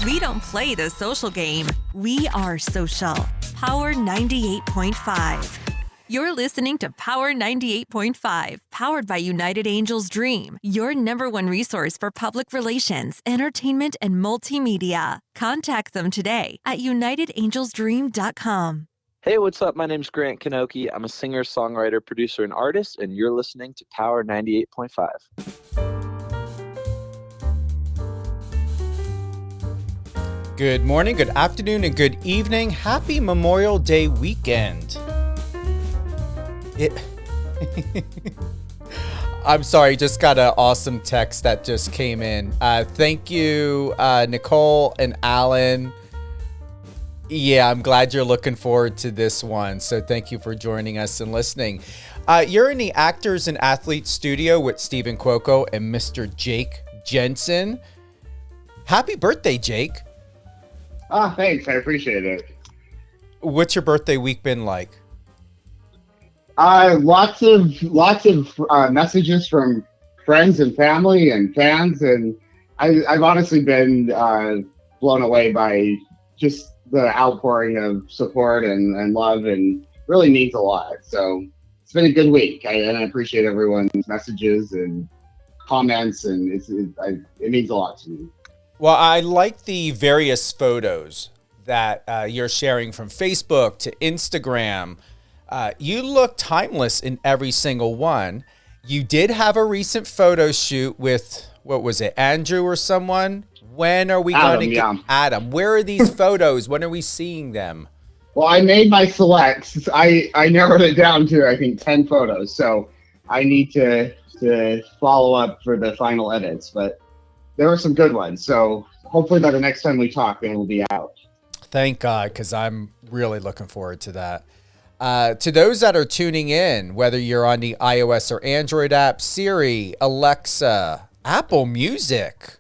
We don't play the social game. We are social. Power 98.5. You're listening to Power 98.5, powered by United Angels Dream, your number one resource for public relations, entertainment, and multimedia. Contact them today at unitedangelsdream.com. Hey, what's up? My name's Grant Kanoki. I'm a singer, songwriter, producer, and artist, and you're listening to Power 98.5. Good morning, good afternoon, and good evening. Happy Memorial Day weekend. I'm sorry, just got an awesome text that just came in. Thank you, Nicole and Alan. Yeah, I'm glad you're looking forward to this one. So thank you for joining us and listening. You're in the Actors and Athletes studio with Stephen Cuoco and Mr. Jake Jensen. Happy birthday, Jake. Thanks. I appreciate it. What's your birthday week been like? Lots of messages from friends and family and fans, and I've honestly been blown away by just the outpouring of support and love, and really means a lot. So it's been a good week, and I appreciate everyone's messages and comments, and it means a lot to me. Well, I like the various photos that you're sharing from Facebook to Instagram. You look timeless in every single one. You did have a recent photo shoot with, what was it, Andrew or someone? When are we going to get Adam? Where are these photos? When are we seeing them? Well, I made my selects. I narrowed it down to, I think, 10 photos. So I need to follow up for the final edits. But there were some good ones. So hopefully by the next time we talk, it will be out. Thank God, because I'm really looking forward to that. To those that are tuning in, whether you're on the iOS or Android app, Siri, Alexa, Apple Music,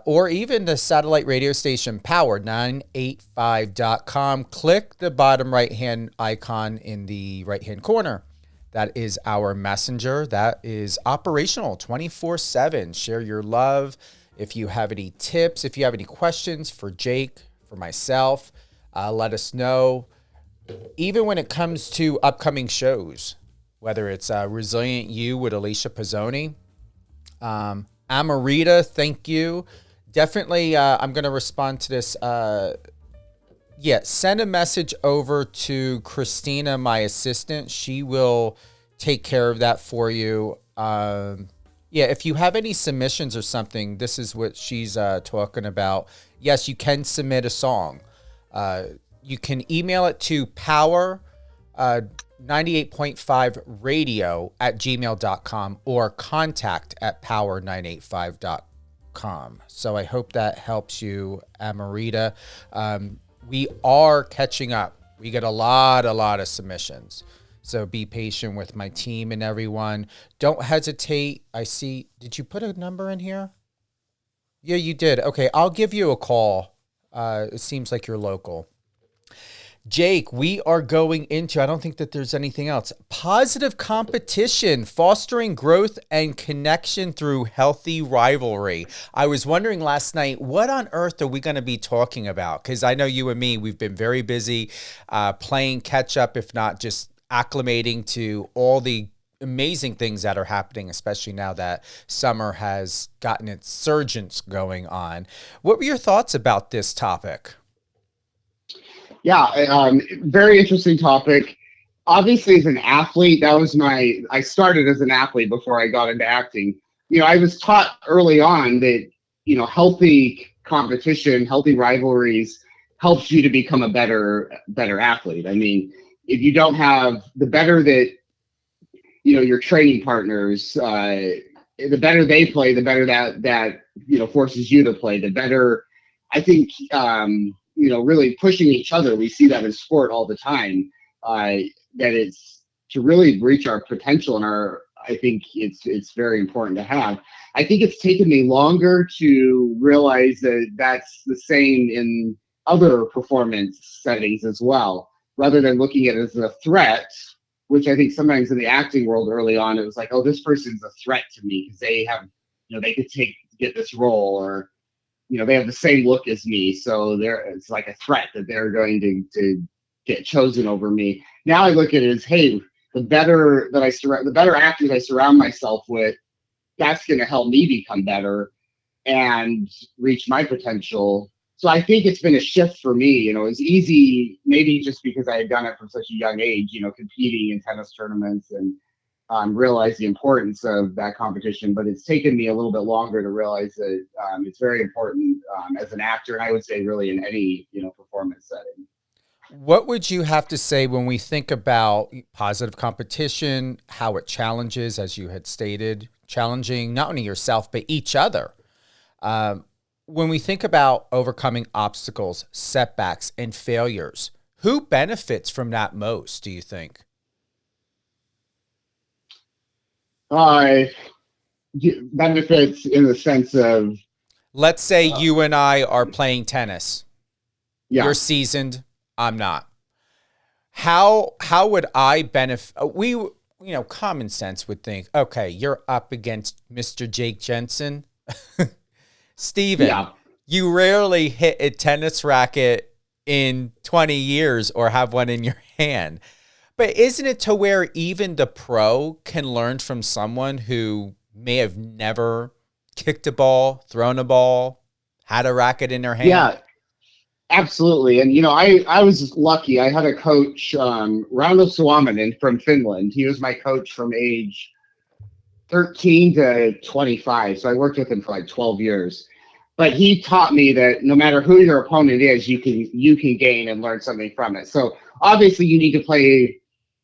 or even the satellite radio station power985.com, click the bottom right-hand icon in the right-hand corner. That is our messenger. That is operational 24/7. Share your love. If you have any tips, if you have any questions for Jake, for myself, let us know. Even when it comes to upcoming shows, whether it's Resilient You with Alicia Pizzoni, Amarita, thank you. Definitely, I'm going to respond to this. Send a message over to Christina, my assistant. She will take care of that for you. If you have any submissions or something, this is what she's talking about. Yes, you can submit a song. You can email it to power98.5radio@gmail.com or contact@power985.com. So I hope that helps you, Amarita. We are catching up. We get a lot of submissions. So be patient with my team and everyone. Don't hesitate. I see, did you put a number in here? Yeah, you did. Okay, I'll give you a call. It seems like you're local. Jake, we are going into, I don't think that there's anything else. Positive competition, fostering growth and connection through healthy rivalry. I was wondering last night, what on earth are we going to be talking about? Because I know you and me, we've been very busy playing catch up, if not just acclimating to all the amazing things that are happening, especially now that summer has gotten its surgence going on. What were your thoughts about this topic? Yeah, very interesting topic. Obviously, as an athlete, I started as an athlete before I got into acting. I was taught early on that, healthy competition, healthy rivalries helps you to become a better athlete. I mean, if you don't have, the better that, your training partners, the better they play, the better that forces you to play, the better, I think, really pushing each other. We see that in sport all the time, that it's to really reach our potential and I think it's very important to have. I think it's taken me longer to realize that that's the same in other performance settings as well, rather than looking at it as a threat, which I think sometimes in the acting world early on, it was like, oh, this person's a threat to me because they have, they could get this role, or they have the same look as me, so it's like a threat that they're going to get chosen over me. Now I look at it as, hey, the better actors I surround myself with, that's going to help me become better and reach my potential. So I think it's been a shift for me. It's easy, maybe just because I had done it from such a young age, competing in tennis tournaments and realize the importance of that competition. But it's taken me a little bit longer to realize that it's very important as an actor, and I would say really in any, performance setting. What would you have to say when we think about positive competition, how it challenges, as you had stated, challenging not only yourself, but each other? When we think about overcoming obstacles, setbacks, and failures, who benefits from that most, do you think? Benefits in the sense of, let's say you and I are playing tennis. yeah. You're seasoned, I'm not. How would I benefit? Common sense would think, okay, you're up against Mr. Jake Jensen. Steven, Yeah. you rarely hit a tennis racket in 20 years or have one in your hand. But isn't it to where even the pro can learn from someone who may have never kicked a ball, thrown a ball, had a racket in their hand? Yeah, absolutely. And, I was lucky. I had a coach, Rauno Suominen from Finland. He was my coach from age 13 to 25. So I worked with him for like 12 years. But he taught me that no matter who your opponent is, you can gain and learn something from it. So obviously you need to play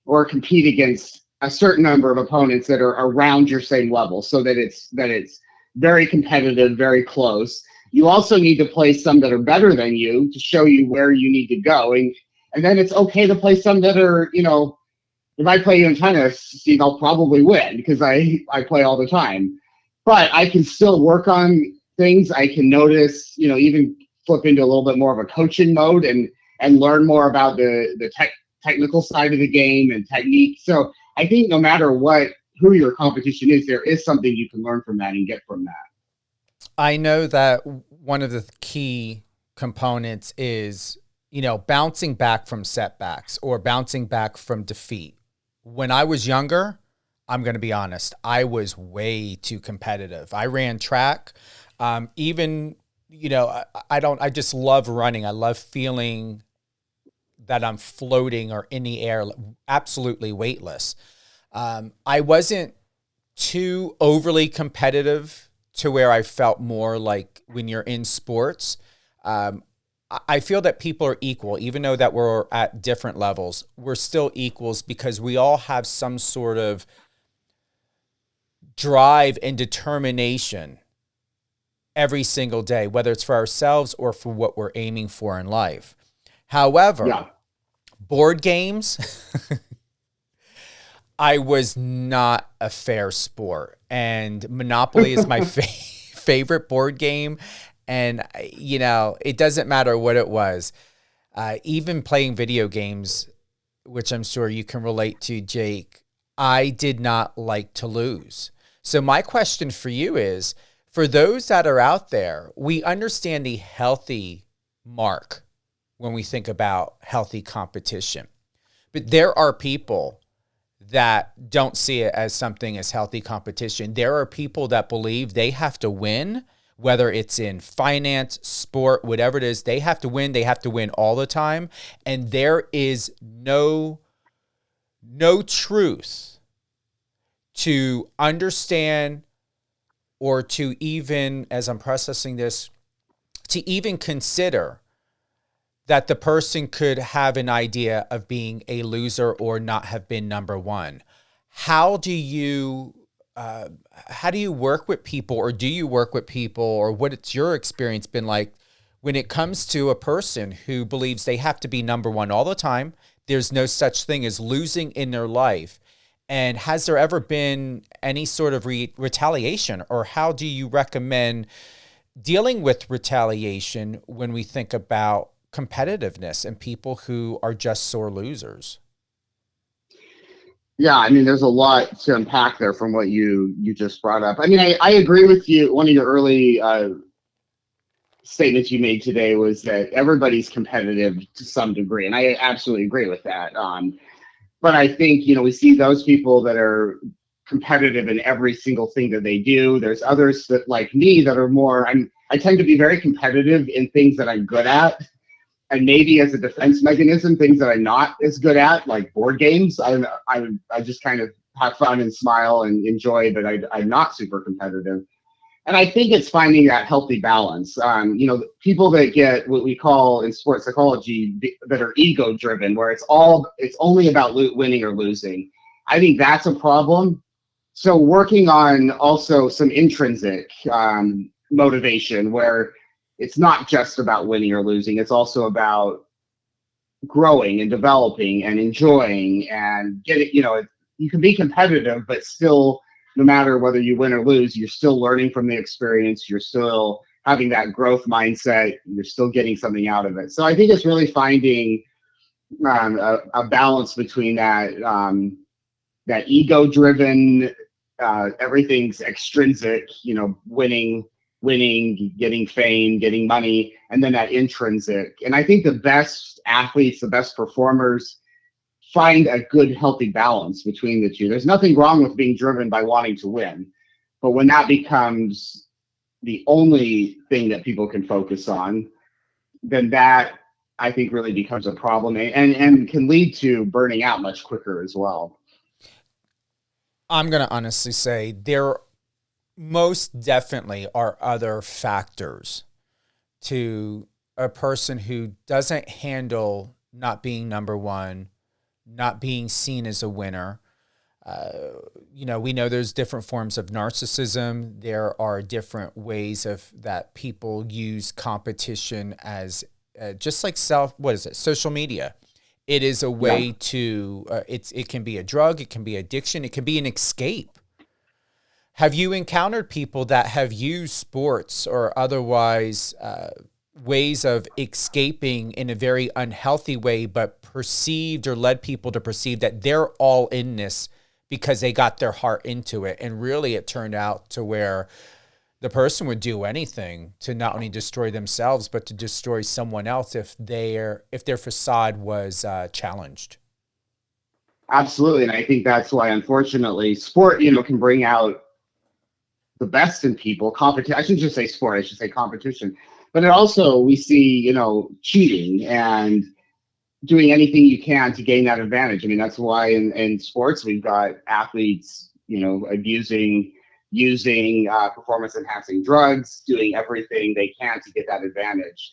or compete against a certain number of opponents that are around your same level, so that it's very competitive, very close. You also need to play some that are better than you to show you where you need to go. And then it's okay to play some that are, if I play you in tennis, I'll probably win because I play all the time. But I can still work on things. I can notice, even flip into a little bit more of a coaching mode and learn more about the technical side of the game and technique. So I think no matter who your competition is, there is something you can learn from that and get from that. I know that one of the key components is, bouncing back from setbacks or bouncing back from defeat. When I was younger, I'm going to be honest, I was way too competitive. I ran track. I just love running. I love feeling that I'm floating or in the air, absolutely weightless. I wasn't too overly competitive to where I felt more like when you're in sports. I feel that people are equal, even though that we're at different levels. We're still equals because we all have some sort of drive and determination every single day, whether it's for ourselves or for what we're aiming for in life. However, board games, I was not a fair sport. And Monopoly is my favorite board game. And, it doesn't matter what it was. Even playing video games, which I'm sure you can relate to, Jake, I did not like to lose. So my question for you is, for those that are out there, we understand the healthy mark when we think about healthy competition. But there are people that don't see it as something as healthy competition. There are people that believe they have to win, whether it's in finance, sport, whatever it is, they have to win. They have to win all the time. And there is no truth to understand or to even, as I'm processing this, to even consider that the person could have an idea of being a loser or not have been number one. How do you work with people, or do you work with people, or what's your experience been like when it comes to a person who believes they have to be number one all the time? There's no such thing as losing in their life. And has there ever been any sort of retaliation, or how do you recommend dealing with retaliation when we think about competitiveness and people who are just sore losers? Yeah, there's a lot to unpack there from what you just brought up. I agree with you. One of your early statements you made today was that everybody's competitive to some degree, and I absolutely agree with that. But I think, we see those people that are competitive in every single thing that they do. There's others that, like me, that are more, I tend to be very competitive in things that I'm good at. And maybe as a defense mechanism, things that I'm not as good at, like board games, I just kind of have fun and smile and enjoy, but I'm not super competitive. And I think it's finding that healthy balance. People that get what we call in sports psychology that are ego driven, where it's only about winning or losing. I think that's a problem. So working on also some intrinsic motivation, where it's not just about winning or losing. It's also about growing and developing and enjoying and getting. You can be competitive, but still, no matter whether you win or lose, you're still learning from the experience. You're still having that growth mindset. You're still getting something out of it. So I think it's really finding a balance between that ego-driven, everything's extrinsic, winning, getting fame, getting money, and then that intrinsic. And I think the best athletes, the best performers, find a good, healthy balance between the two. There's nothing wrong with being driven by wanting to win, but when that becomes the only thing that people can focus on, then that, I think, really becomes a problem and can lead to burning out much quicker as well. I'm going to honestly say there most definitely are other factors to a person who doesn't handle not being number one, not being seen as a winner. We know there's different forms of narcissism. There are different ways of that people use competition as just like social media. It is a way to, it can be a drug, it can be addiction, it can be an escape. Have you encountered people that have used sports or otherwise ways of escaping in a very unhealthy way, but perceived or led people to perceive that they're all in this because they got their heart into it? And really it turned out to where the person would do anything to not only destroy themselves, but to destroy someone else if their facade was challenged. Absolutely. And I think that's why, unfortunately, sport, can bring out the best in people. I shouldn't just say sport, I should say competition. But it also, we see, cheating and doing anything you can to gain that advantage. I mean, that's why in sports, we've got athletes, using performance-enhancing drugs, doing everything they can to get that advantage.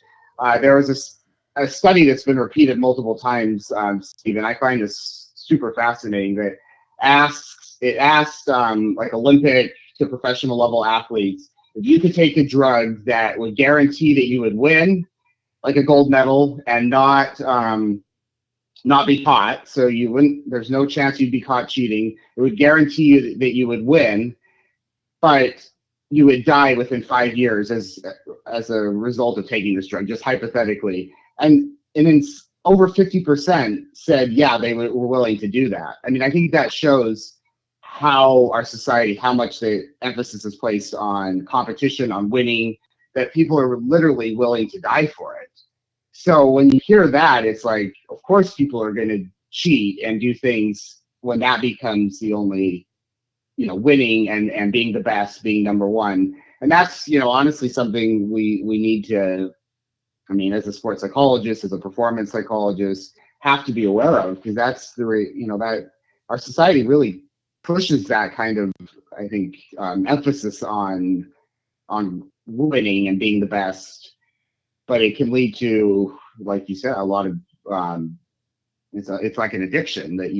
There was a study that's been repeated multiple times, Steve, and I find this super fascinating, that it asked like Olympic to professional level athletes, if you could take a drug that would guarantee that you would win, like a gold medal, and not be caught, so you wouldn't. There's no chance you'd be caught cheating. It would guarantee you that you would win, but you would die within 5 years as a result of taking this drug, just hypothetically. And then over 50% said, yeah, they were willing to do that. I mean, I think that shows how our society, how much the emphasis is placed on competition, on winning, that people are literally willing to die for it. So when you hear that, it's like, of course people are going to cheat and do things when that becomes the only, winning and being the best, being number one. And that's, honestly something we need to, as a sports psychologist, as a performance psychologist, have to be aware of, because that's that our society really pushes that kind of, I think, emphasis on winning and being the best. But it can lead to, like you said, a lot of it's like an addiction that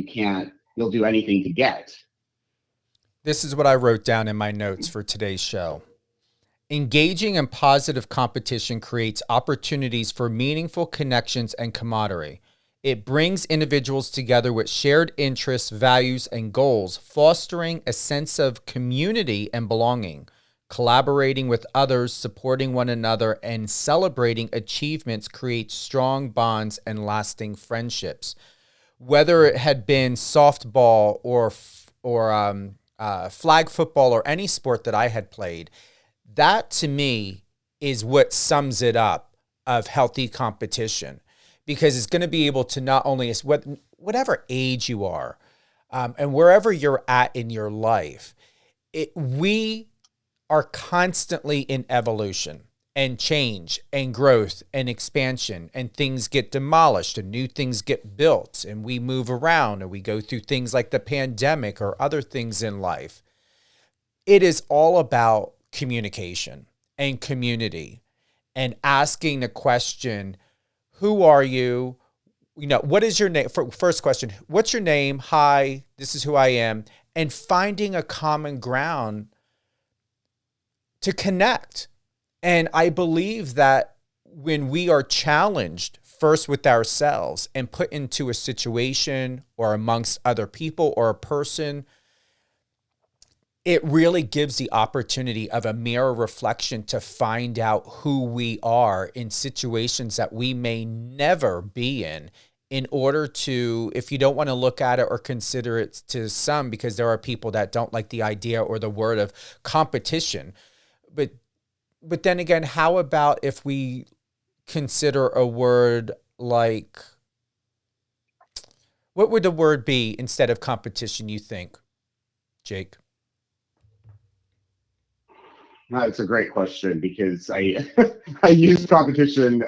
you'll do anything to get. This is what I wrote down in my notes for today's show. Engaging in positive competition creates opportunities for meaningful connections and camaraderie. It brings individuals together with shared interests, values, and goals, fostering a sense of community and belonging. Collaborating with others, supporting one another, and celebrating achievements creates strong bonds and lasting friendships. Whether it had been softball or flag football or any sport that I had played, that to me is what sums it up of healthy competition, because it's going to be able to not only, whatever age you are, and wherever you're at in your life, we are constantly in evolution and change and growth and expansion, and things get demolished and new things get built, and we move around and we go through things like the pandemic or other things in life. It is all about communication and community, and asking the question, who are you? What is your name? First question, what's your name? Hi, this is who I am. And finding a common ground to connect. And I believe that when we are challenged first with ourselves and put into a situation or amongst other people or a person, it really gives the opportunity of a mirror reflection to find out who we are in situations that we may never be in order to, if you don't want to look at it or consider it, to some, because there are people that don't like the idea or the word of competition. But then again, how about if we consider a word like, what would the word be instead of competition, you think, Jake? That's a great question, because I I use competition,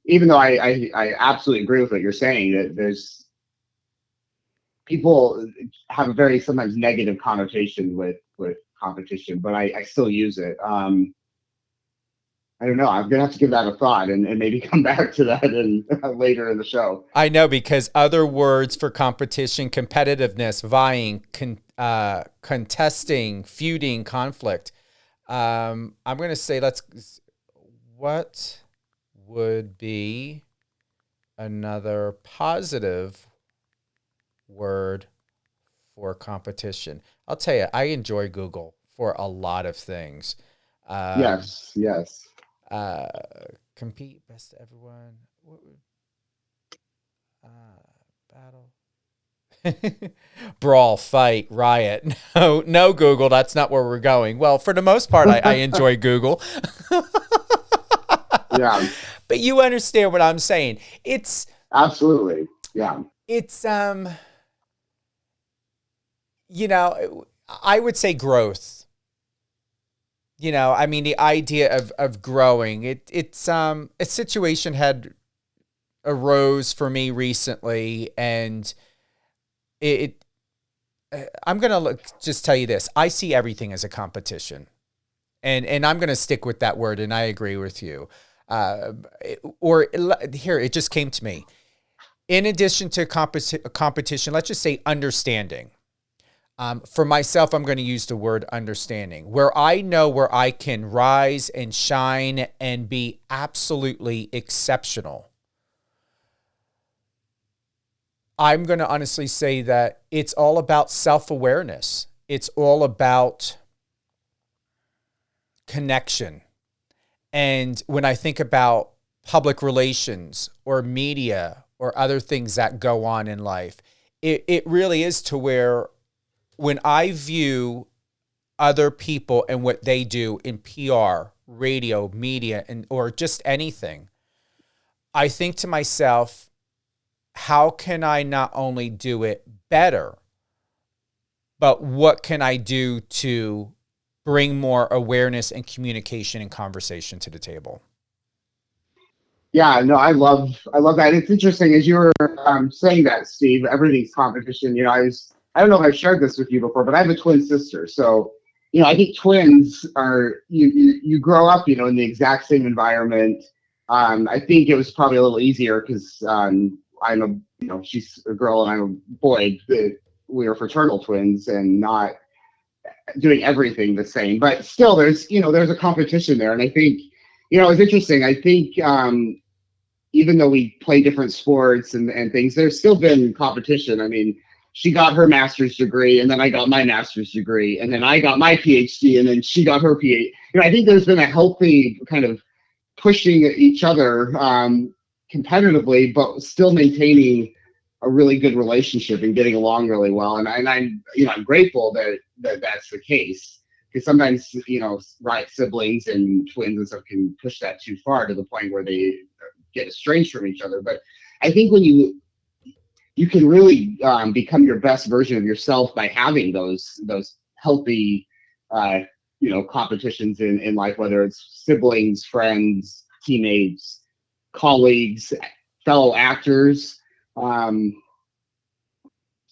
even though I absolutely agree with what you're saying, that there's people have a very sometimes negative connotation with competition, but I still use it. I don't know. I'm gonna have to give that a thought and maybe come back to that later in the show. I know, because other words for competition: competitiveness, vying, contesting, feuding, conflict. I'm going to say, what would be another positive word for competition? I'll tell you, I enjoy Google for a lot of things. Yes. Compete, best to everyone. What would, battle. Brawl, fight, riot. No, Google, that's not where we're going. Well, for the most part, I enjoy Google. Yeah. But you understand what I'm saying. It's absolutely, yeah. It's I would say growth. I mean, the idea of growing. It's a situation had arose for me recently, and I'm going to just tell you this. I see everything as a competition, and I'm going to stick with that word. And I agree with you. It just came to me. In addition to competition, let's just say understanding. For myself, I'm going to use the word understanding, where I know where I can rise and shine and be absolutely exceptional. I'm going to honestly say that it's all about self-awareness. It's all about connection. And when I think about public relations or media or other things that go on in life, it really is to where when I view other people and what they do in PR, radio, media, or just anything, I think to myself, how can I not only do it better, but what can I do to bring more awareness and communication and conversation to the table? Yeah, no, I love that. It's interesting as you were saying that, Steve. Everything's competition. I don't know if I've shared this with you before, but I have a twin sister. So, I think twins are you grow up, in the exact same environment. I think it was probably a little easier because she's a girl and I'm a boy. We are fraternal twins and not doing everything the same, but still there's a competition there. And I think, it's interesting. I think, even though we play different sports and things, there's still been competition. I mean, she got her master's degree and then I got my master's degree and then I got my PhD and then she got her PhD. I think there's been a healthy kind of pushing each other, competitively, but still maintaining a really good relationship and getting along really well. And I'm grateful that that's the case, because sometimes, right, siblings and twins and stuff can push that too far to the point where they get estranged from each other. But I think when you can really become your best version of yourself by having those healthy competitions in life, whether it's siblings, friends, teammates, colleagues, fellow actors.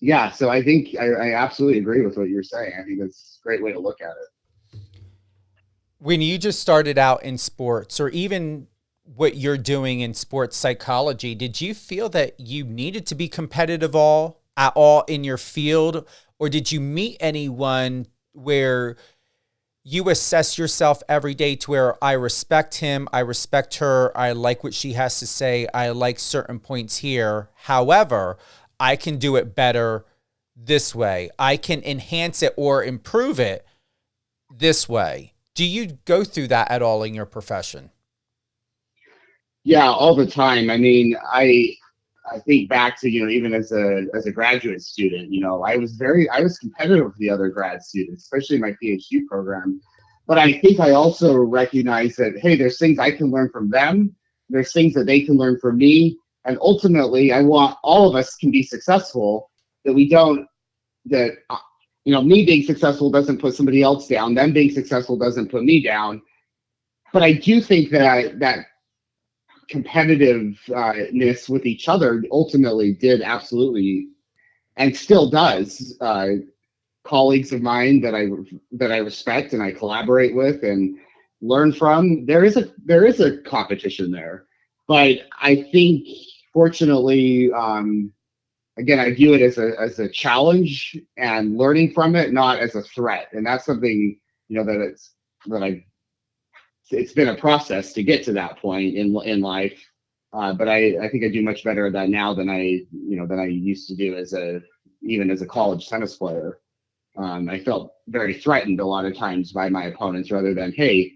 Yeah, so I think I absolutely agree with what you're saying. I think that's a great way to look at it. When you just started out in sports, or even what you're doing in sports psychology, did you feel that you needed to be competitive at all in your field? Or did you meet anyone where you assess yourself every day to where I respect him, I respect her, I like what she has to say, I like certain points here. However, I can do it better this way. I can enhance it or improve it this way. Do you go through that at all in your profession? Yeah, all the time. I mean, I think back to, even as a graduate student, I was competitive with the other grad students, especially in my PhD program. But I think I also recognize that, hey, there's things I can learn from them. There's things that they can learn from me. And ultimately, I want all of us can be successful, that we don't, that, me being successful doesn't put somebody else down. Them being successful doesn't put me down. But I do think that competitiveness with each other ultimately did absolutely, and still does, colleagues of mine that I respect and I collaborate with and learn from. There is a competition there, but I think fortunately, again, I view it as a challenge and learning from it, not as a threat. And that's something, it's been a process to get to that point in life. But I think I do much better at that now than I used to do even as a college tennis player. I felt very threatened a lot of times by my opponents, rather than, hey,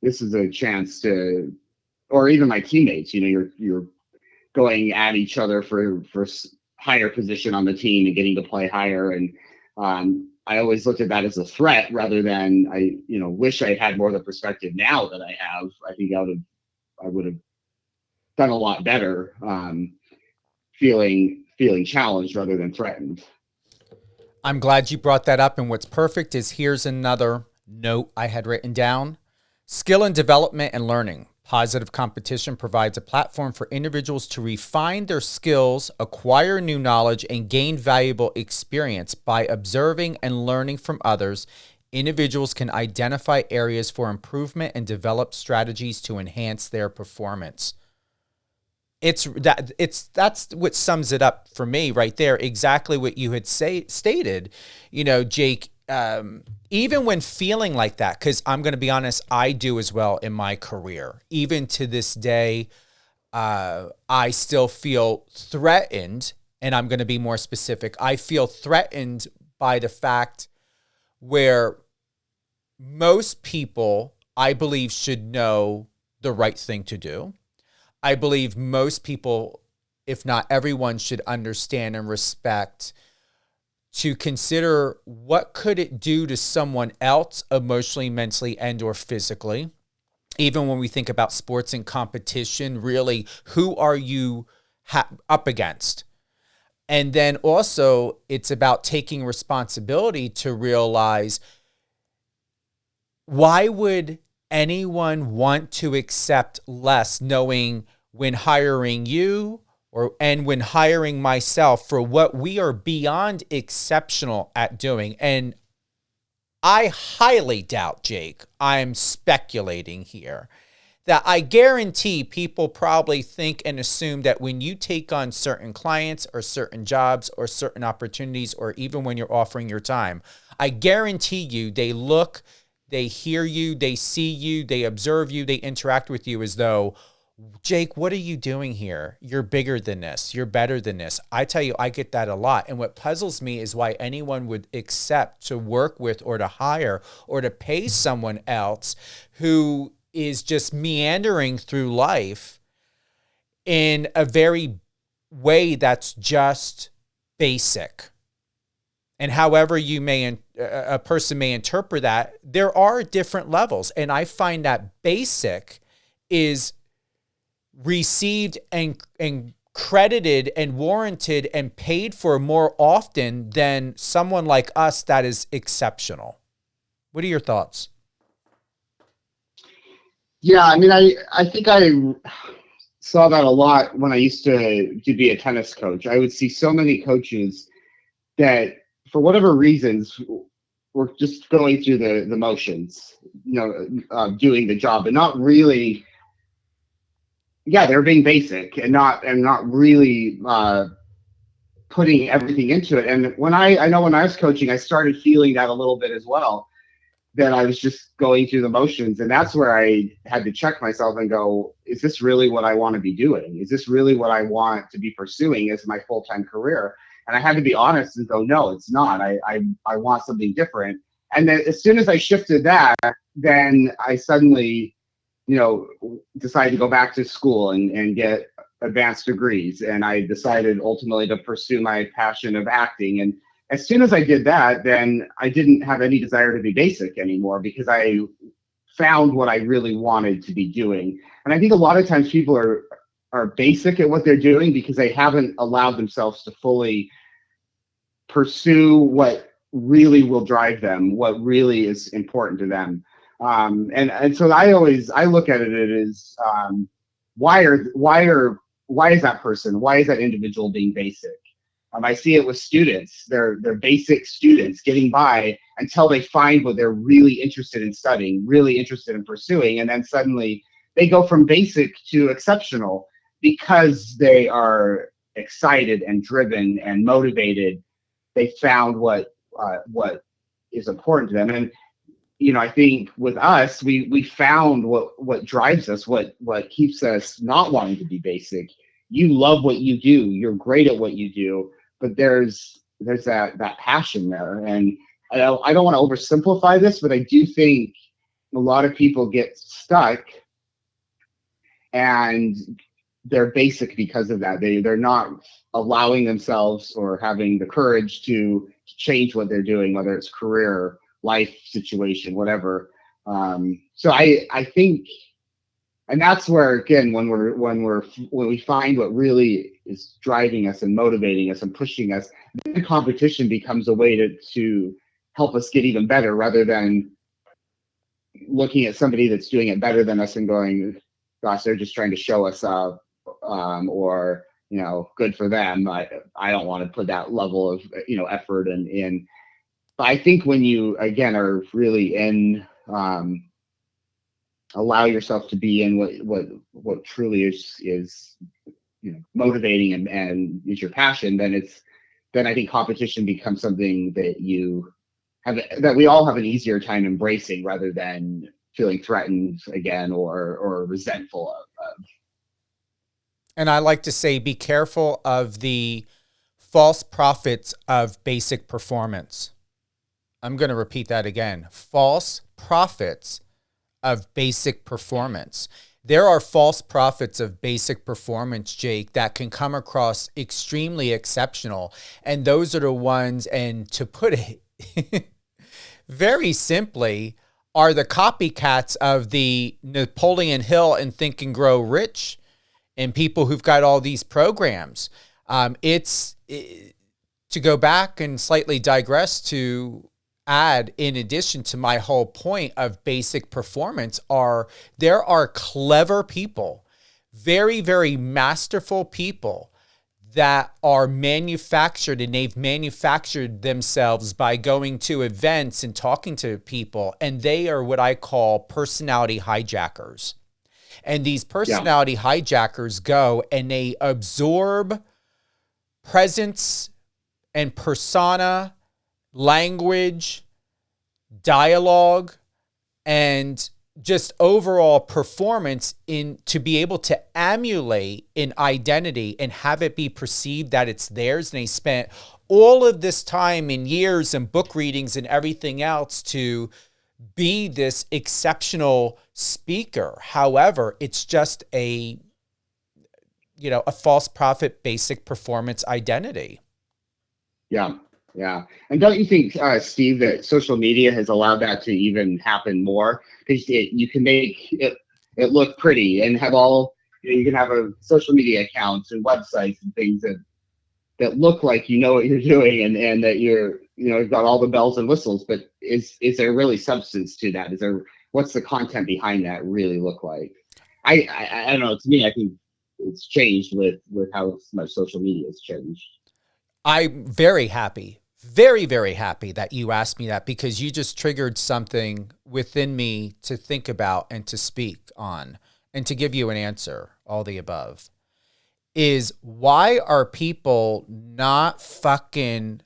this is a chance to, or even my teammates, you're going at each other for higher position on the team and getting to play higher. And I always looked at that as a threat, rather than, I wish I had more of the perspective now that I have. I think I would have done a lot better, feeling challenged rather than threatened. I'm glad you brought that up. And what's perfect is, here's another note I had written down. Skill and development and learning. Positive competition provides a platform for individuals to refine their skills, acquire new knowledge, and gain valuable experience. By observing and learning from others, individuals can identify areas for improvement and develop strategies to enhance their performance. That's what sums it up for me right there. Exactly what you had stated, Jake. Even when feeling like that, because I'm going to be honest, I do as well in my career. Even to this day, I still feel threatened, and I'm going to be more specific. I feel threatened by the fact where most people, I believe, should know the right thing to do. I believe most people, if not everyone, should understand and respect to consider what could it do to someone else emotionally, mentally, and or physically. Even when we think about sports and competition, really, who are you up against? And then also, it's about taking responsibility to realize, why would anyone want to accept less, knowing when hiring you and when hiring myself for what we are beyond exceptional at doing? And I highly doubt, Jake, I'm speculating here, that I guarantee people probably think and assume that when you take on certain clients or certain jobs or certain opportunities, or even when you're offering your time, I guarantee you they look, they hear you, they see you, they observe you, they interact with you as though, Jake, what are you doing here? You're bigger than this. You're better than this. I tell you, I get that a lot. And what puzzles me is why anyone would accept to work with or to hire or to pay someone else who is just meandering through life in a very way that's just basic. And however a person may interpret that, there are different levels. And I find that basic is received and credited and warranted and paid for more often than someone like us that is exceptional. What are your thoughts? Yeah, I mean, I think I saw that a lot when I used to be a tennis coach. I would see so many coaches that, for whatever reasons, were just going through the motions, doing the job, and not really. Yeah, they're being basic and not really putting everything into it. And when I know when I was coaching, I started feeling that a little bit as well, that I was just going through the motions. And that's where I had to check myself and go, is this really what I want to be doing? Is this really what I want to be pursuing as my full-time career? And I had to be honest and go, no, it's not. I want something different. And then as soon as I shifted that, then I suddenly, decided to go back to school and get advanced degrees. And I decided ultimately to pursue my passion of acting. And as soon as I did that, then I didn't have any desire to be basic anymore, because I found what I really wanted to be doing. And I think a lot of times people are basic at what they're doing because they haven't allowed themselves to fully pursue what really will drive them, what really is important to them. And so I look at it as why is that person, why is that individual being basic? I see it with students. They're basic students getting by until they find what they're really interested in studying, really interested in pursuing, and then suddenly they go from basic to exceptional because they are excited and driven and motivated. They found what is important to them. And I think with us, we found what drives us, what keeps us not wanting to be basic. You love what you do. You're great at what you do, but there's that passion there. And I don't want to oversimplify this, but I do think a lot of people get stuck and they're basic because of that. They're not allowing themselves or having the courage to change what they're doing, whether it's career, life situation, whatever. So I think, and that's where, again, when we find what really is driving us and motivating us and pushing us, then competition becomes a way to help us get even better, rather than looking at somebody that's doing it better than us and going, gosh, they're just trying to show us up, or good for them. I don't want to put that level of effort in. But I think when you, again, are really in, allow yourself to be in what truly is motivating and is your passion, then I think competition becomes something that we all have an easier time embracing, rather than feeling threatened again or resentful of. And I like to say, be careful of the false prophets of basic performance. I'm going to repeat that again. False prophets of basic performance. There are false prophets of basic performance, Jake, that can come across extremely exceptional. And those are the ones, and to put it very simply, are the copycats of the Napoleon Hill and Think and Grow Rich, and people who've got all these programs. To go back and slightly digress, to add, in addition to my whole point of basic performance, there are clever people, very, very masterful people that are manufactured, and they've manufactured themselves by going to events and talking to people, and they are what I call personality hijackers. And these personality hijackers go and they absorb presence and persona, language, dialogue, and just overall performance to be able to emulate an identity and have it be perceived that it's theirs. And they spent all of this time and years and book readings and everything else to be this exceptional speaker. However, it's just a false prophet basic performance identity. Yeah, Yeah. And don't you think, Steve, that social media has allowed that to even happen more? Because you can make it look pretty and have all, you can have a social media accounts and websites and things that look like you know what you're doing and that you're, you've got all the bells and whistles, but is there really substance to that? What's the content behind that really look like? I don't know. To me, I think it's changed with how much social media has changed. I'm very happy, very, very happy that you asked me that, because you just triggered something within me to think about and to speak on and to give you an answer, all the above. Is why are people not fucking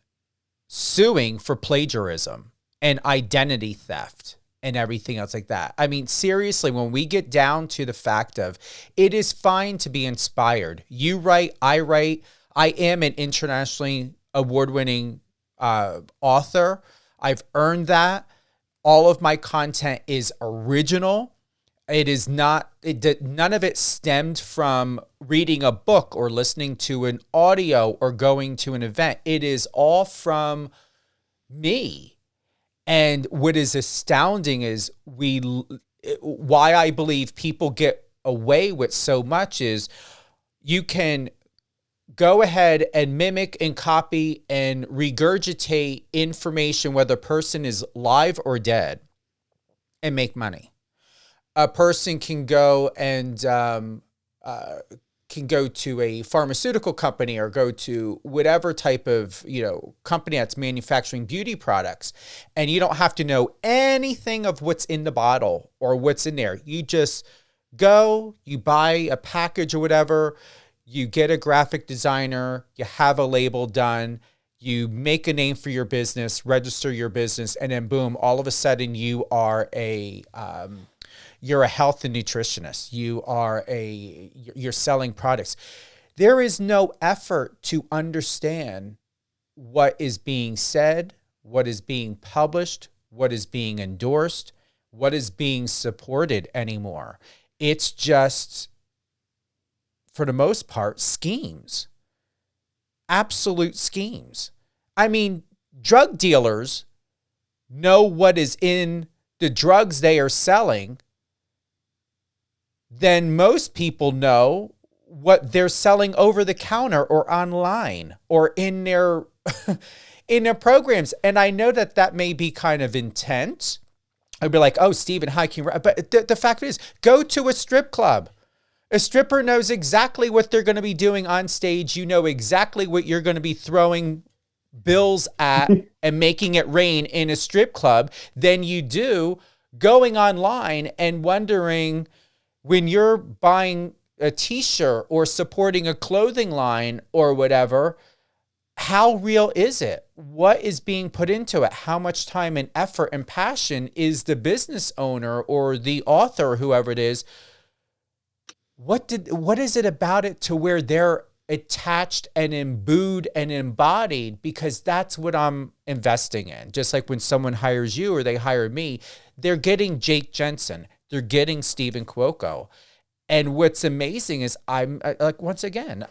suing for plagiarism and identity theft and everything else like that? I mean, seriously, when we get down to the fact of it is fine to be inspired. You write, I write. I am an internationally award-winning author. I've earned that. All of my content is original. It is not, none of it stemmed from reading a book or listening to an audio or going to an event. It is all from me. And what is astounding is why I believe people get away with so much is you can go ahead and mimic and copy and regurgitate information, whether a person is live or dead, and make money. A person can go and can go to a pharmaceutical company or go to whatever type of company that's manufacturing beauty products, and you don't have to know anything of what's in the bottle or what's in there. You just go, you buy a package or whatever, you get a graphic designer, you have a label done, you make a name for your business, register your business, and then boom, all of a sudden you are you're a health and nutritionist. You're selling products. There is no effort to understand what is being said, what is being published, what is being endorsed, what is being supported anymore. It's just, for the most part, schemes. Absolute schemes. I mean, drug dealers know what is in the drugs they are selling, then most people know what they're selling over the counter or online or in their in their programs. And I know that may be kind of intense. I'd be like, oh, Stephen, hi, can you... But the fact is, go to a strip club. A stripper knows exactly what they're going to be doing on stage. You know exactly what you're going to be throwing bills at and making it rain in a strip club than you do going online and wondering, when you're buying a t-shirt or supporting a clothing line or whatever, how real is it? What is being put into it? How much time and effort and passion is the business owner or the author, whoever it is? What is it about it to where they're attached and imbued and embodied? Because that's what I'm investing in. Just like when someone hires you or they hire me, they're getting Jake Jensen. They're getting Stephen Cuoco. And what's amazing is once again,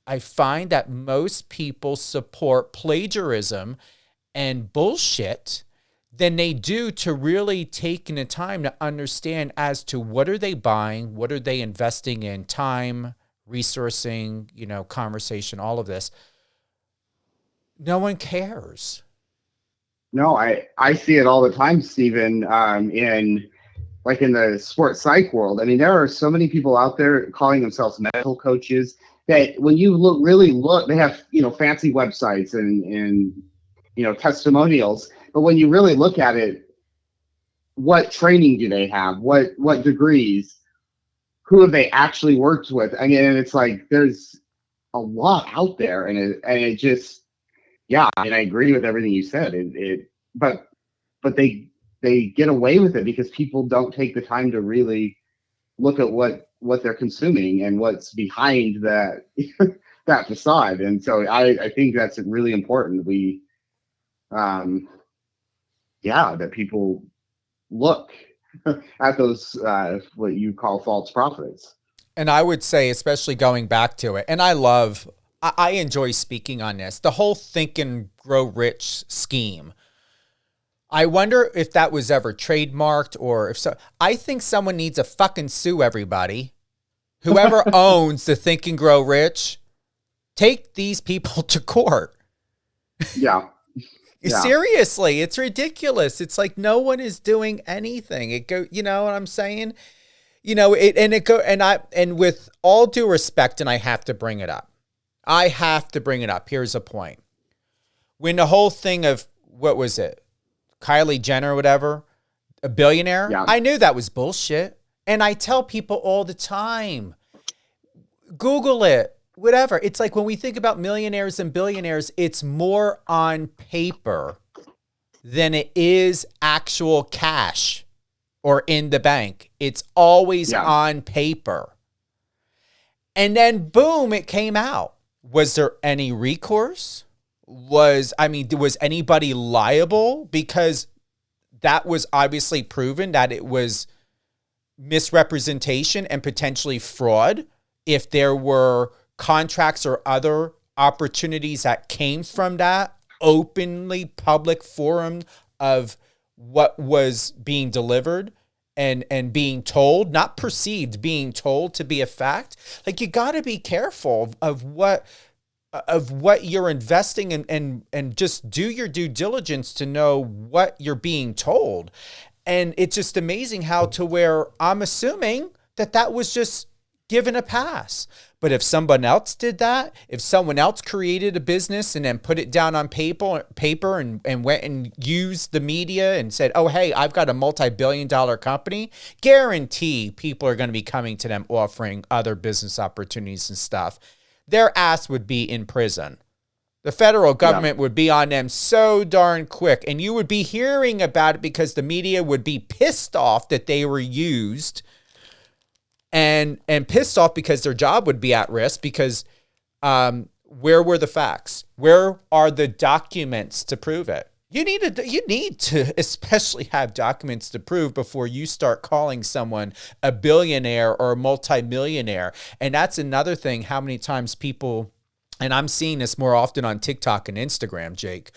I find that most people support plagiarism and bullshit than they do to really taking the time to understand as to what are they buying, what are they investing in, time, resourcing, conversation, all of this. No one cares. No, I see it all the time, Stephen, in the sports psych world. I mean, there are so many people out there calling themselves medical coaches that when you really look, they have, fancy websites and testimonials. But when you really look at it, what training do they have? What degrees? Who have they actually worked with? I mean, and it's like, there's a lot out there, and it just, yeah, I mean, I agree with everything you said. But they get away with it because people don't take the time to really look at what they're consuming and what's behind that that facade. And so I think that's really important. That people look at those what you call false prophets. And I would say, especially going back to it, and I love I enjoy speaking on this. The whole Think and Grow Rich scheme. I wonder if that was ever trademarked or if so. I think someone needs to fucking sue everybody. Whoever owns the Think and Grow Rich, take these people to court. Yeah. Yeah. Seriously, it's ridiculous. It's like no one is doing anything. You know what I'm saying? You know, and with all due respect, and I have to bring it up. Here's a point. When the whole thing of, what was it? Kylie Jenner or whatever, a billionaire? Yeah. I knew that was bullshit. And I tell people all the time, Google it. Whatever. It's like when we think about millionaires and billionaires, it's more on paper than it is actual cash or in the bank. It's always on paper. And then boom, it came out. Was there any recourse? Was anybody liable? Because that was obviously proven that it was misrepresentation and potentially fraud. If there were contracts or other opportunities that came from that openly public forum of what was being delivered and being told, not perceived, being told to be a fact. Like, you got to be careful of what you're investing in, and just do your due diligence to know what you're being told. And it's just amazing how, to where I'm assuming that was just given a pass. But if someone else did that, if someone else created a business and then put it down on paper and went and used the media and said, oh, hey, I've got a multi-billion-dollar company, guarantee people are going to be coming to them offering other business opportunities and stuff. Their ass would be in prison. The federal government would be on them so darn quick. And you would be hearing about it because the media would be pissed off that they were used, and pissed off because their job would be at risk, because where were the facts? Where are the documents to prove it? You need to especially have documents to prove before you start calling someone a billionaire or a multimillionaire. And that's another thing, how many times people, and I'm seeing this more often on TikTok and Instagram, Jake,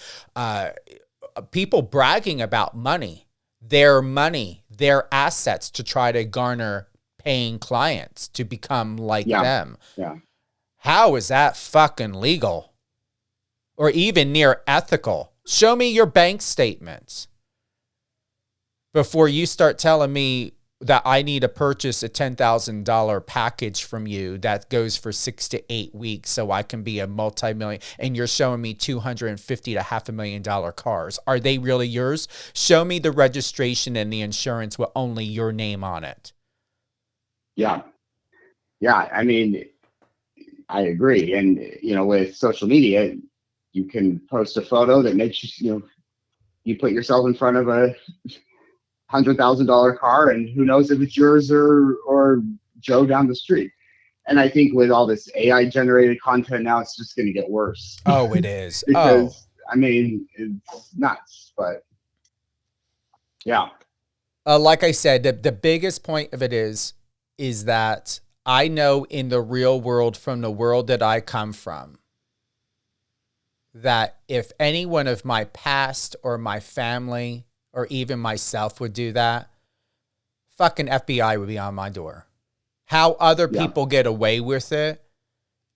people bragging about money, their assets, to try to garner paying clients to become like them. Yeah. How is that fucking legal or even near ethical? Show me your bank statements before you start telling me that I need to purchase a $10,000 package from you that goes for 6 to 8 weeks so I can be a multi-million, and you're showing me $250,000 to $500,000 cars. Are they really yours? Show me the registration and the insurance with only your name on it. Yeah. Yeah. I mean, I agree. And, with social media, you can post a photo that makes you put yourself in front of a $100,000 car, and who knows if it's yours or Joe down the street. And I think with all this AI generated content now, it's just going to get worse. Oh, it is. Because, I mean, it's nuts, but yeah. Like I said, the biggest point of it is that I know in the real world, from the world that I come from, that if anyone of my past or my family or even myself would do that, fucking FBI would be on my door. How other people get away with it,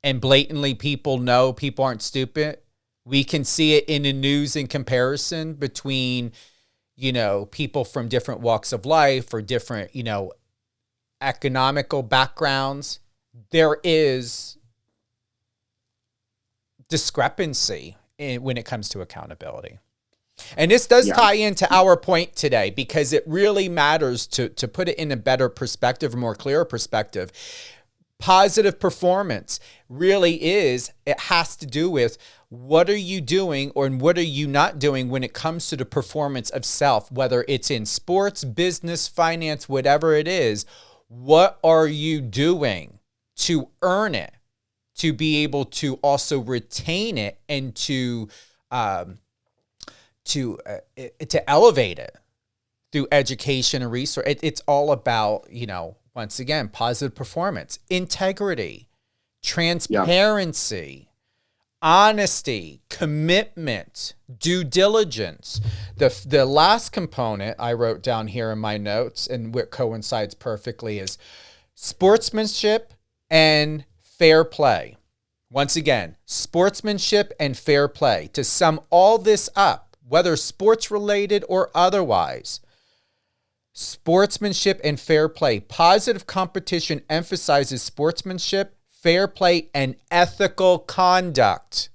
and blatantly people know people aren't stupid. We can see it in the news in comparison between, people from different walks of life or different, economical backgrounds. There is discrepancy when it comes to accountability. And this does tie into our point today, because it really matters to put it in a better perspective, a more clear perspective. Positive performance really it has to do with what are you doing or what are you not doing when it comes to the performance of self, whether it's in sports, business, finance, whatever it is. What are you doing to earn it, to be able to also retain it, and to elevate it through education and research? It's all about, once again, positive performance, integrity, transparency, honesty, commitment, due diligence. The last component I wrote down here in my notes, and what coincides perfectly, is sportsmanship and fair play. Once again, sportsmanship and fair play. To sum all this up, whether sports related or otherwise, sportsmanship and fair play. Positive competition emphasizes sportsmanship, fair play, and ethical conduct.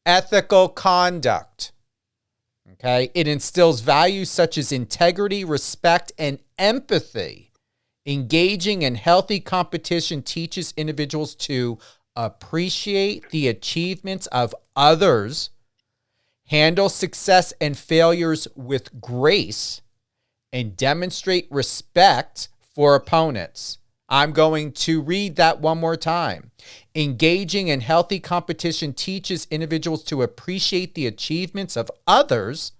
Ethical conduct. Okay? It instills values such as integrity, respect, and empathy. Engaging in healthy competition teaches individuals to appreciate the achievements of others, handle success and failures with grace, and demonstrate respect for opponents. I'm going to read that one more time. Engaging in healthy competition teaches individuals to appreciate the achievements of others,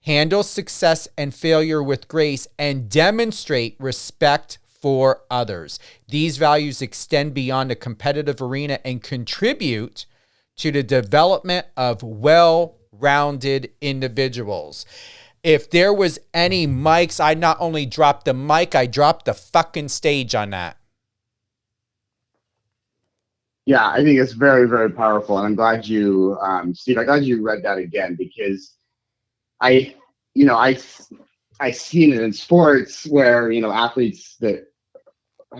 handle success and failure with grace, and demonstrate respect for others. These values extend beyond the competitive arena and contribute to the development of well-rounded individuals. If there was any mics, I not only dropped the mic, I dropped the fucking stage on that. Yeah, I think it's very, very powerful. And I'm glad you, Steve, I'm glad you read that again, because I've seen it in sports where, athletes that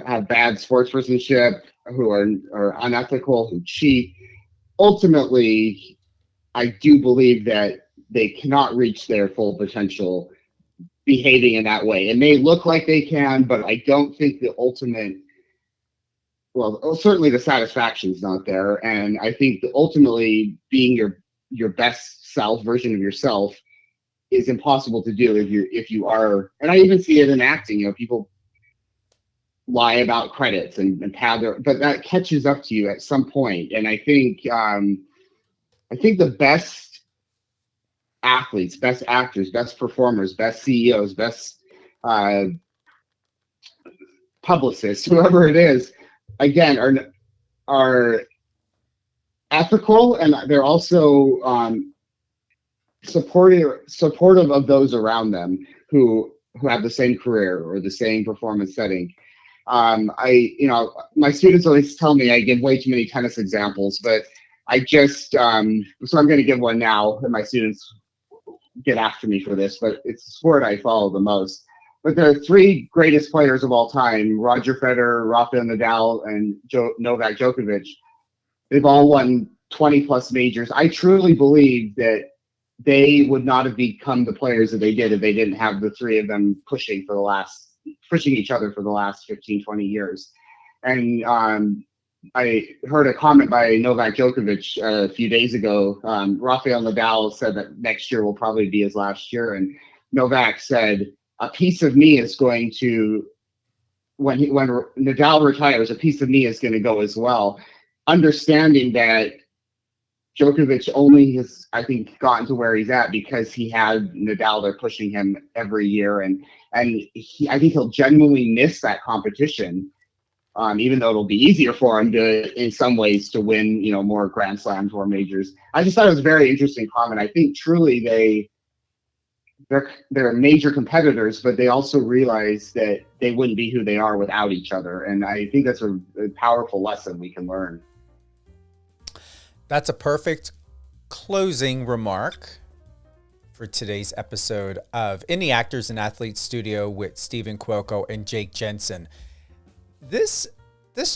have bad sportsmanship, who are unethical, who cheat. Ultimately, I do believe that they cannot reach their full potential behaving in that way. It may look like they can, but I don't think the ultimate, well, certainly the satisfaction's not there. And I think that ultimately being your best self, version of yourself, is impossible to do if you are, and I even see it in acting, people lie about credits and pad their, but that catches up to you at some point. And I think the best athletes, best actors, best performers, best CEOs, best publicists, whoever it is, again, are ethical, and they're also supportive of those around them who have the same career or the same performance setting. My students always tell me I give way too many tennis examples, but I just, so I'm going to give one now, and my students get after me for this, but it's the sport I follow the most. But the three greatest players of all time, Roger Federer, Rafael Nadal, and Novak Djokovic, they've all won 20 plus majors. I truly believe that they would not have become the players that they did if they didn't have the three of them pushing each other for the last 15, 20 years. And I heard a comment by Novak Djokovic a few days ago. Rafael Nadal said that next year will probably be his last year. And Novak said, a piece of me is going to, when Nadal retires, a piece of me is going to go as well. Understanding that Djokovic only has, I think, gotten to where he's at because he had Nadal there pushing him every year. And I think he'll genuinely miss that competition. Even though it'll be easier for him in some ways to win, more Grand Slams, more majors. I just thought it was a very interesting comment. I think truly they're major competitors, but they also realize that they wouldn't be who they are without each other. And I think that's a powerful lesson we can learn. That's a perfect closing remark for today's episode of In the Actors and Athletes Studio with Stephen Cuoco and Jake Jensen. This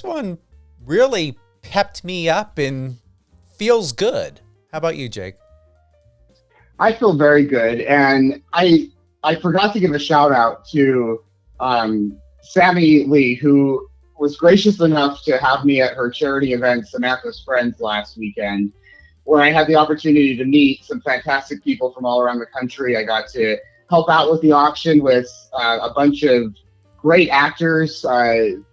one really pepped me up and feels good. How about you, Jake? I feel very good, and I forgot to give a shout out to Sammy Lee, who was gracious enough to have me at her charity event, Samantha's Friends, last weekend, where I had the opportunity to meet some fantastic people from all around the country. I got to help out with the auction with a bunch of great actors, on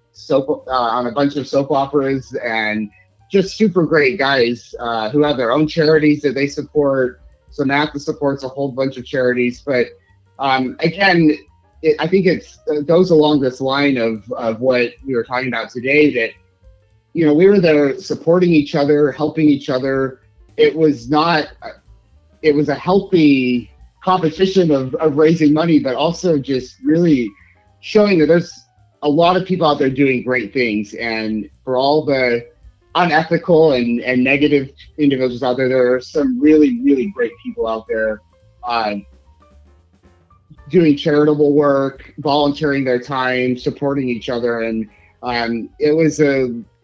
a bunch of soap operas, and just super great guys who have their own charities that they support. Samantha supports a whole bunch of charities, but again, I think it goes along this line of what we were talking about today, that we were there supporting each other, helping each other. It was a healthy competition of raising money, but also just really showing that there's a lot of people out there doing great things. And for all the unethical and negative individuals out there, there are some really, really great people out there doing charitable work, volunteering their time, supporting each other. And it was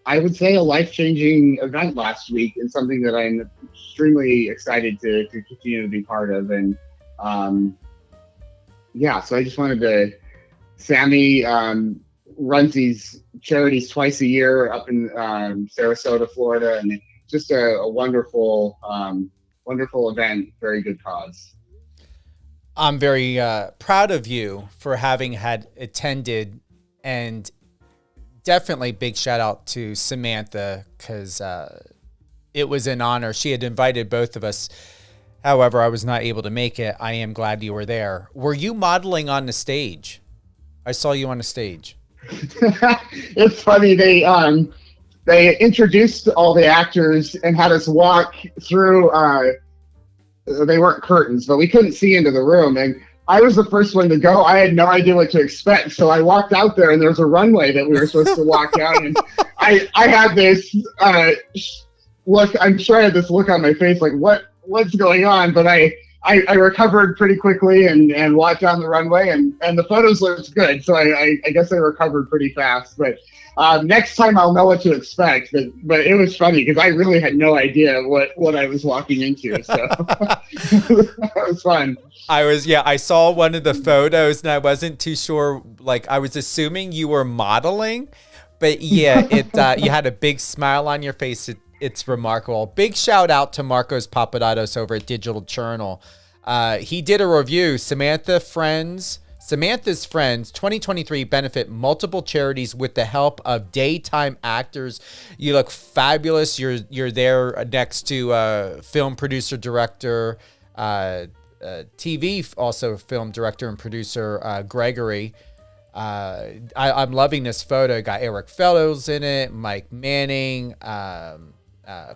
I would say, a life-changing event last week, and something that I'm extremely excited to continue to be part of. And so I just wanted to, Sammy runs these charities twice a year up in Sarasota, Florida, and just a wonderful event, very good cause. I'm very proud of you for having had attended, and definitely big shout out to Samantha, because it was an honor. She had invited both of us. However, I was not able to make it. I am glad you were there. Were you modeling on the stage? I saw you on the stage. It's funny. They introduced all the actors and had us walk through. They weren't curtains, but we couldn't see into the room. And I was the first one to go. I had no idea what to expect. So I walked out there, and there was a runway that we were supposed to walk down. And I had this look. I'm sure I had this look on my face, like, what's going on? But I recovered pretty quickly and walked down the runway, and the photos looked good. So I guess I recovered pretty fast. But next time I'll know what to expect. But it was funny because I really had no idea what I was walking into. So that was fun. I saw one of the photos, and I wasn't too sure. Like, I was assuming you were modeling, but yeah, you had a big smile on your face. It's remarkable. Big shout out to Marcos Papadopoulos over at Digital Journal. He did a review. Samantha's Friends 2023 benefit multiple charities with the help of daytime actors. You look fabulous. You're there next to film producer, director, TV also film director and producer Gregory. I'm loving this photo. Got Eric Fellows in it, Mike Manning,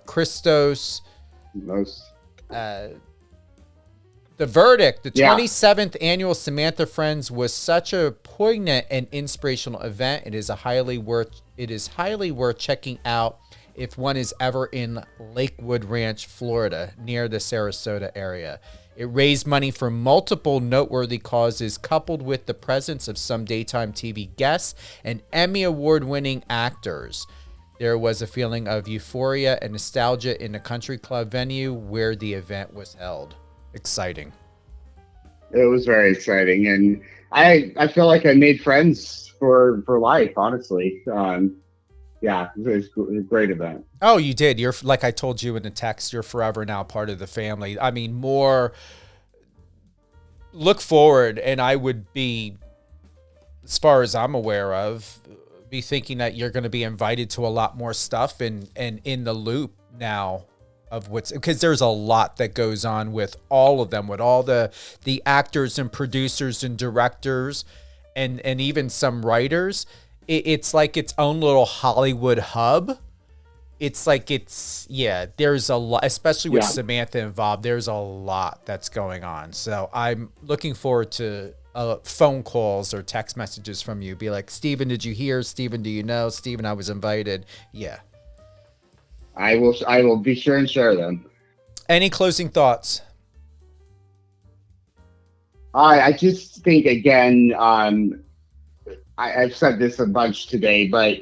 Christos. The verdict, the 27th annual Samantha Friends was such a poignant and inspirational event. It is highly worth checking out if one is ever in Lakewood Ranch, Florida, near the Sarasota area. It raised money for multiple noteworthy causes, coupled with the presence of some daytime TV guests and Emmy Award-winning actors. There was a feeling of euphoria and nostalgia in the country club venue where the event was held. Exciting. It was very exciting, and I feel like I made friends for life, honestly. It was a great event. Oh, you did. You're, like I told you in the text, you're forever now part of the family. I mean, more look forward, and I would be, as far as I'm aware of, be thinking that you're going to be invited to a lot more stuff and in the loop now of what's, because there's a lot that goes on with all of them, with all the actors and producers and directors and even some writers. It's like its own little Hollywood hub. It's like there's a lot, especially with Samantha involved, there's a lot that's going on. So I'm looking forward to phone calls or text messages from you. Be like, Steven, did you hear? Steven, do you know? Steven, I was invited. Yeah. I will be sure and share them. Any closing thoughts? I just think, again, I've said this a bunch today, but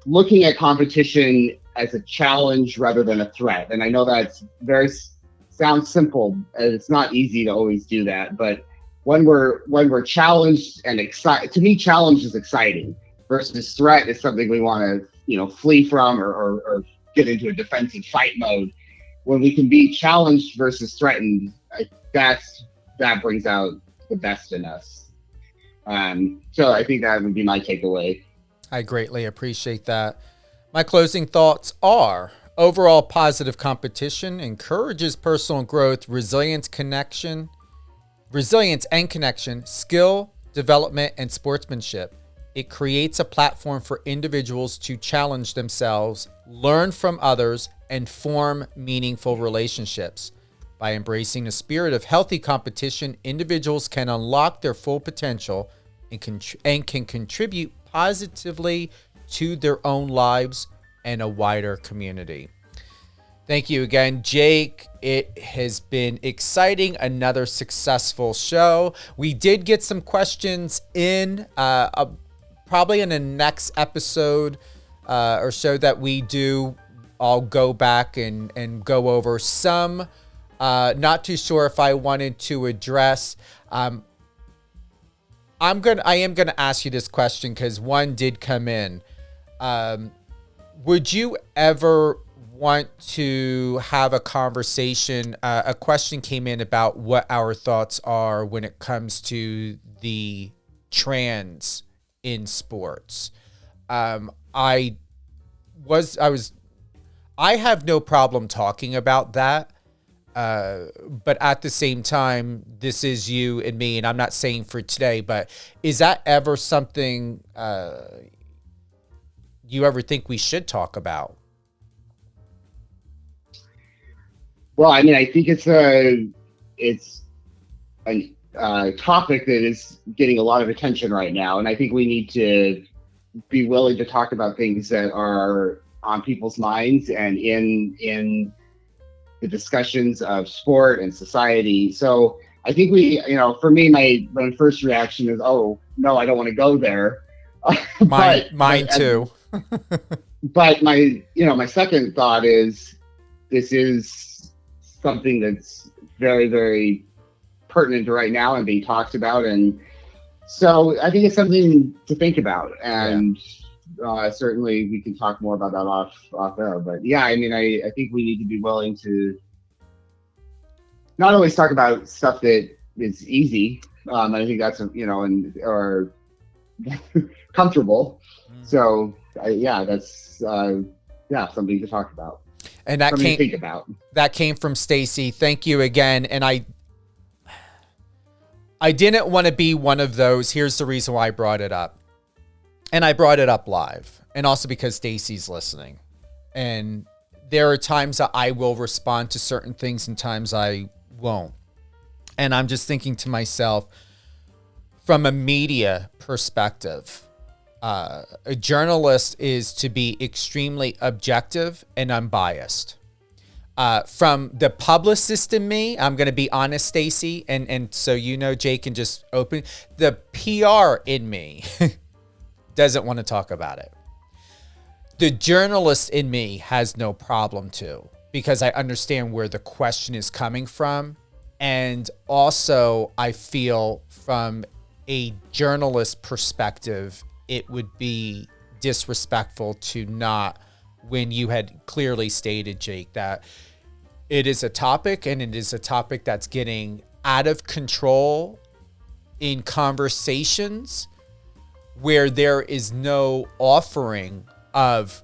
looking at competition as a challenge rather than a threat. And I know that's sounds simple, and it's not easy to always do that. But when we're challenged and excited, to me, challenge is exciting versus threat is something we want to, flee from or get into a defensive fight mode. When we can be challenged versus threatened, that brings out the best in us. So I think that would be my takeaway. I greatly appreciate that. My closing thoughts are: overall positive competition encourages personal growth, resilience and connection, skill development, and sportsmanship. It creates a platform for individuals to challenge themselves, learn from others, and form meaningful relationships. By embracing a spirit of healthy competition, individuals can unlock their full potential and can contribute positively to their own lives and a wider community. Thank you again, Jake. It has been exciting. Another successful show. We did get some questions in, probably in the next episode or so that we do. I'll go back and go over some. Not too sure if I wanted to address. I am gonna ask you this question because one did come in. Would you ever want to have a conversation? A question came in about what our thoughts are when it comes to the trans in sports. I have no problem talking about that. But at the same time, this is you and me, and I'm not saying for today, but is that ever something you ever think we should talk about? Well, I mean, I think it's a topic that is getting a lot of attention right now, and I think we need to be willing to talk about things that are on people's minds and in the discussions of sport and society. So I think for me, my first reaction is, oh no, I don't want to go there. Mine too. But my second thought is this is something that's very, very pertinent right now and being talked about. And so I think it's something to think about. And certainly we can talk more about that off air. But yeah, I mean, I think we need to be willing to not always talk about stuff that is easy. I think that's, or comfortable. So that's something to talk about. And that something to think about. That came from Stacy. Thank you again. And I didn't want to be one of those. Here's the reason why I brought it up. And I brought it up live. And also because Stacy's listening. And there are times that I will respond to certain things and times I won't. And I'm just thinking to myself, from a media perspective, a journalist is to be extremely objective and unbiased. From the publicist in me, I'm going to be honest, Stacy, and so Jake can just open. The PR in me doesn't want to talk about it. The journalist in me has no problem to, because I understand where the question is coming from. And also I feel from a journalist perspective, it would be disrespectful to not, when you had clearly stated, Jake, that it is a topic and it is a topic that's getting out of control in conversations where there is no offering of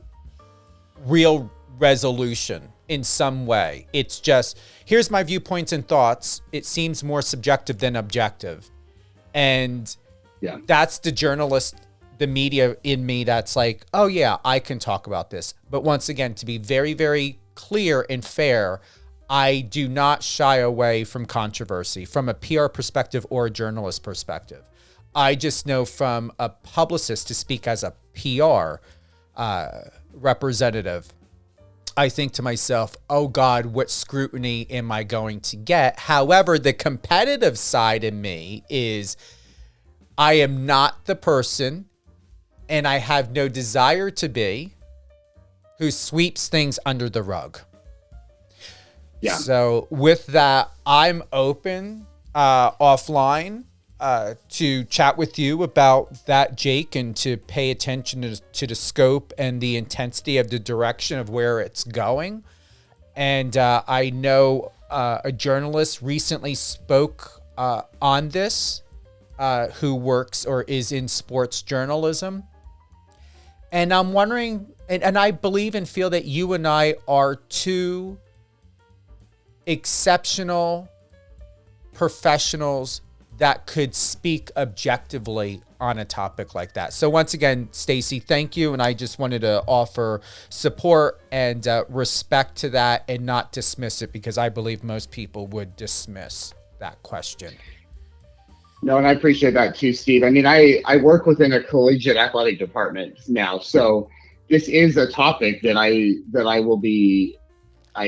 real resolution in some way. It's just, here's my viewpoints and thoughts. It seems more subjective than objective. And that's the journalist, the media in me that's like, oh yeah, I can talk about this. But once again, to be very, very clear and fair, I do not shy away from controversy from a PR perspective or a journalist perspective. I just know from a publicist, to speak as a PR representative, I think to myself, oh God, what scrutiny am I going to get? However, the competitive side in me is I am not the person, and I have no desire to be, who sweeps things under the rug. Yeah. So with that, I'm open offline to chat with you about that, Jake, and to pay attention to the scope and the intensity of the direction of where it's going. And I know a journalist recently spoke on this who works or is in sports journalism. And I'm wondering, and I believe and feel that you and I are two exceptional professionals that could speak objectively on a topic like that. So once again, Stacy, thank you. And I just wanted to offer support and respect to that and not dismiss it, because I believe most people would dismiss that question. No, and I appreciate that too, Steve. I mean, I work within a collegiate athletic department now, so this is a topic that I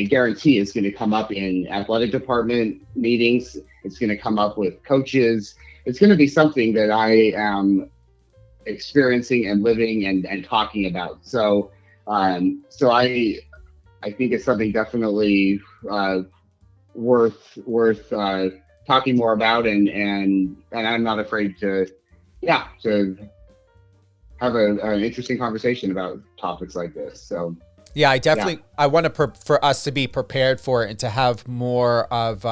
guarantee is going to come up in athletic department meetings. It's going to come up with coaches. It's going to be something that I am experiencing and living and talking about. So I think it's something definitely worth talking more about, and I'm not afraid to have an interesting conversation about topics like this. So yeah, I want for us to be prepared for it and to have more of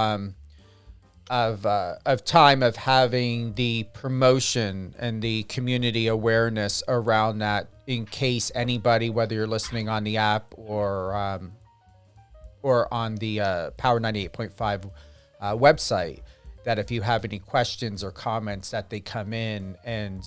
time of having the promotion and the community awareness around that, in case anybody, whether you're listening on the app or on the Power 98.5 website, that if you have any questions or comments, that they come in and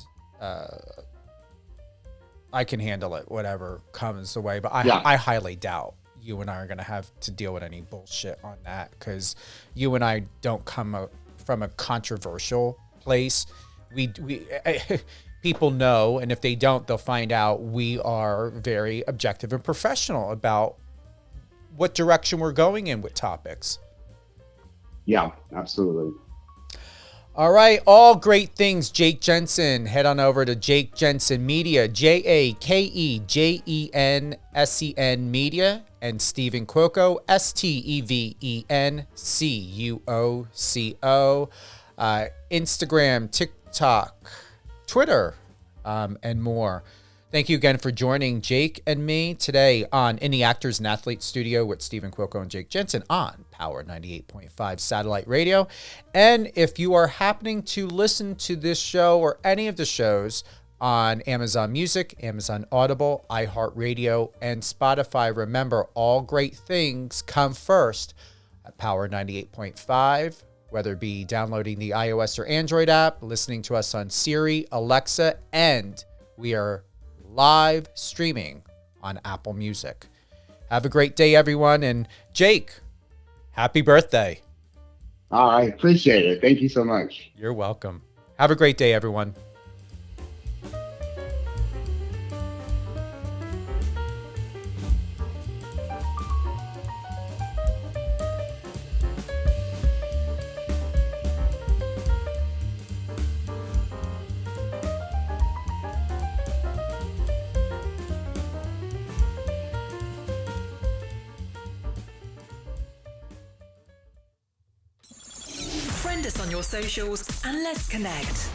I can handle it, whatever comes the way. But I highly doubt you and I are going to have to deal with any bullshit on that, because you and I don't come from a controversial place. We people know, and if they don't, they'll find out we are very objective and professional about what direction we're going in with topics. Yeah, absolutely. All right, all great things, Jake Jensen. Head on over to Jake Jensen Media, JakeJensen Media, and Stephen Cuoco, StevenCuoco. Instagram, TikTok, Twitter, and more. Thank you again for joining Jake and me today on In the Actors and Athletes Studio with Stephen Cuoco and Jake Jensen on Power 98.5 Satellite Radio. And if you are happening to listen to this show or any of the shows on Amazon Music, Amazon Audible, iHeartRadio, and Spotify, remember, all great things come first at Power 98.5, whether it be downloading the iOS or Android app, listening to us on Siri, Alexa, and we are live streaming on Apple Music. Have a great day, everyone. And Jake, happy birthday. I appreciate it. Thank you so much. You're welcome. Have a great day, everyone. Friend us on your socials and let's connect.